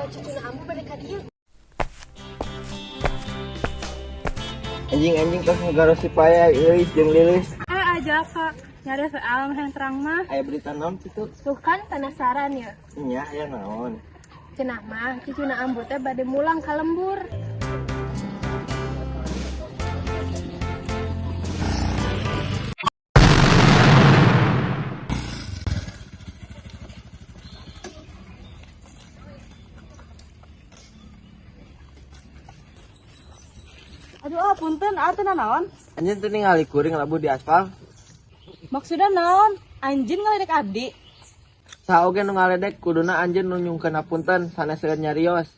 cucuna ambu pada ka dieu. Anjing tos ngagaro si Paya euis jeung Lilis. Aja Kak, nyari alam yang terang mah. Aya berita naon kitu? Tuh kan penasaran ya. Nya aya naon? Cenah mah cucuna ambu teh bade mulang ka lembur. Aduh, punten, artinya naon? Anjeun teh ningali kuring labu di aspal. Maksudnya naon? Anjing ngeledek abdi. Saha oge nu ngaledek kuduna anjeun nu nyungkeun hapunten sanes seueur nyarios.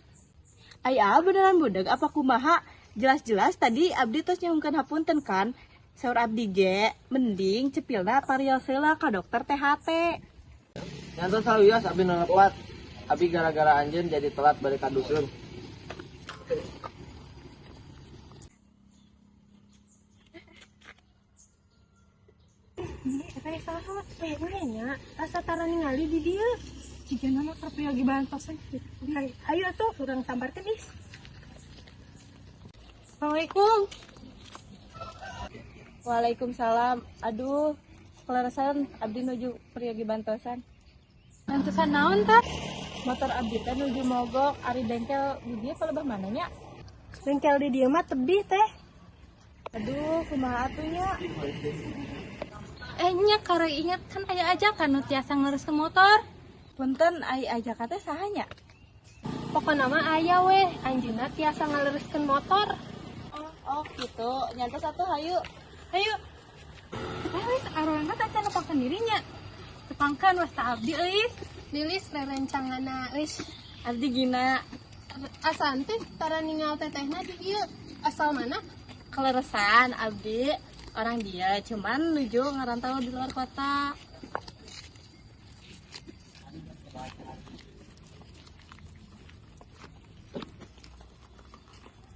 Aya beneran budak apa kumaha? Jelas-jelas tadi abdi tos nyungkeun hapunten kan? Saur abdi ge, mending cepilna parios heula ka dokter THT. Nyantos sawios abi nu lepat. Abi gara-gara anjeun jadi telat balik ka dusun. Ini salah nya asa tara ningali di dieu. Jigana mah perpiagi bantosan. Ayo atuh urang sambarkeun is. Assalamualaikum. Waalaikumsalam. Aduh, kelarasan abdi nuju pergi bantosan. Bantosan naon tah? Motor abdi teh nuju mogok ari bengkel di dieu palebah mananya? Bengkel di dieu mah tebih teh. Aduh, kumaha atunya? Nya karo ingat kan aya aja kan nu tiasa ngeureuskeun motor. Punten ai ajak teh sahanya? Pokona mah aya weh, anjeunna tiasa ngalereskeun motor. Oh gitu. Nyantos atuh hayu. Ayo. Wis arona teh cenah pangkeun dirinya. Tepangkeun was ta abdi euis. Lilis rerencangana euis. Abdi gina Asan teh tara ningal tetehna di dieu. Asal mana? keleresan abdi orang dia cuman nuju ngarantau di luar kota.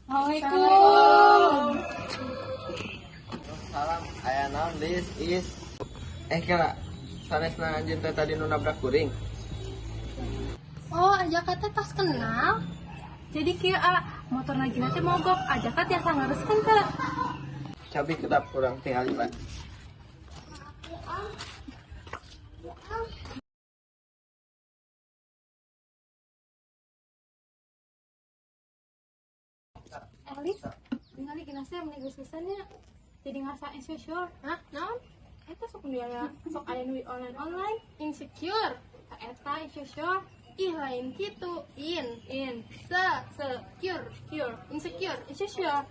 Assalamualaikum. Salam, aya naon Lis? Is. Kira sanesna anjeun teh tadi nu nabrak kuring. Oh, ajaka teh tos kenal. Jadi kieu motor nagina teh mogok, ajaka tiasa ngeureuskeun teh. Cabi kedap urang tingali Pak. Elis, ningali gina saya menegaskeunnya. Jadi ngerasa insecure. Hah? Naon? Eta sok dia sok aya nu online insecure. Ta eta insecure. Ih lain kitu. Insecure.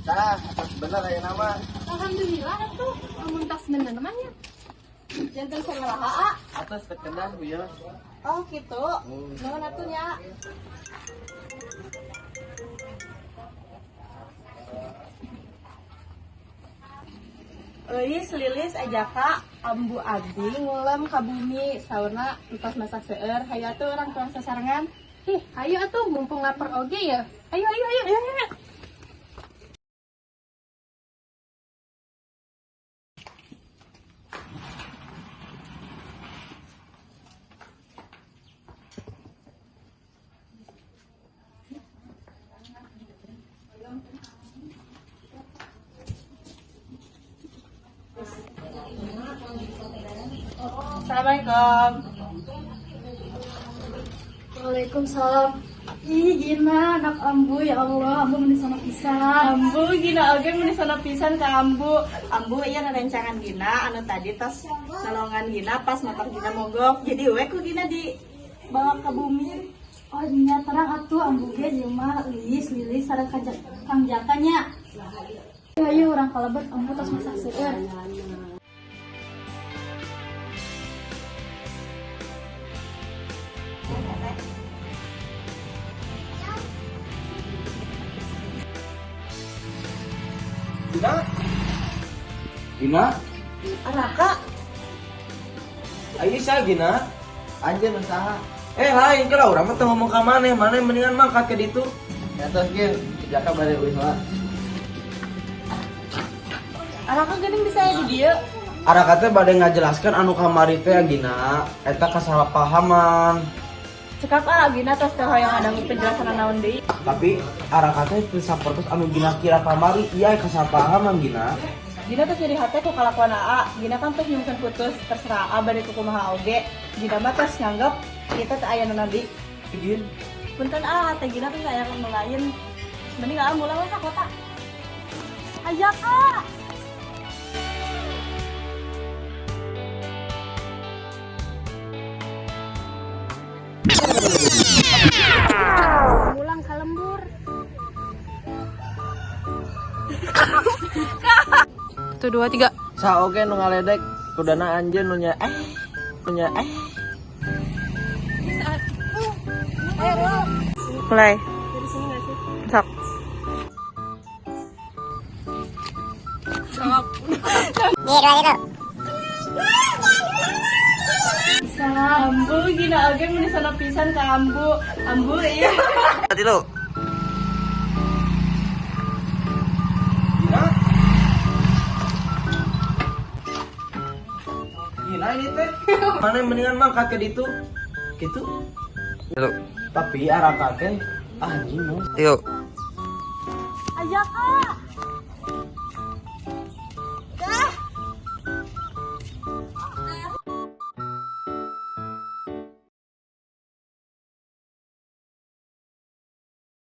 Tah, atas bener aya nama. Alhamdulillah atuh. Amun tas bener namanya. Jantan salah Atas terkenal wios. Oh gitu. Nuhun atunya. Euis lilis ajaka ambu abdi ngulem ka bumi saurna lepas masak seueur hayu atuh urang tuang sasarengan. Ayo atuh mumpung lapar oge ya. Ayo. Assalamualaikum. Waalaikumsalam. Ih gina anak ambu ya Allah, ambu meni sana pisan. Ambu gina oge meni sana pisan ka ambu. Ambu ieu rencangan gina anu tadi tos nolongan gina pas motor gina mogok. Jadi we ku gina di bawa ke bumi. Oh nya terang atuh ambu ge jelema lilis sareng Kang Jakanya. Ayo urang kalebet ambu tos masak seueur. Gina? Araka Ayo sa Gina. Anjeun usaha. Lain kira urang mah teu ngomong ka maneh mendingan mangkat ke ditu. Nyatos ge jaka bade euis lah. Araka geuning bisa aya di dieu. Araka teh bade ngajelaskeun anu kamari teh Gina eta kasalahpahaman. Cekap gina tos teh yang ada penjelasan naon deui. Tapi arah kata itu sapertos anu gina kira kamari iya kasapaham gina. Gina tos jadi hate ku kalakuan AA. Gina kan tos nyungkeun putus terserah bade ku kumaha oge. Gina mah tos nganggep kita teh aya nu nabi. Izin. Punten hate Gina teh aya nu lain. Mending AA mulang ka kota. Ajak Pulang ke lembur. Satu, dua, tiga. Sa oge nu ngaledek kudana anjeun nu nya Mulai. Dari sini enggak sih? Sok. Ambu Gina oge mun sana pisan ka Ambu. Ambu iya. Hati lo. Gila ini teh. Mana yang mendingan mangkat ke ditu? Gitu. Halo. Tapi arah kakek anjing. Yuk.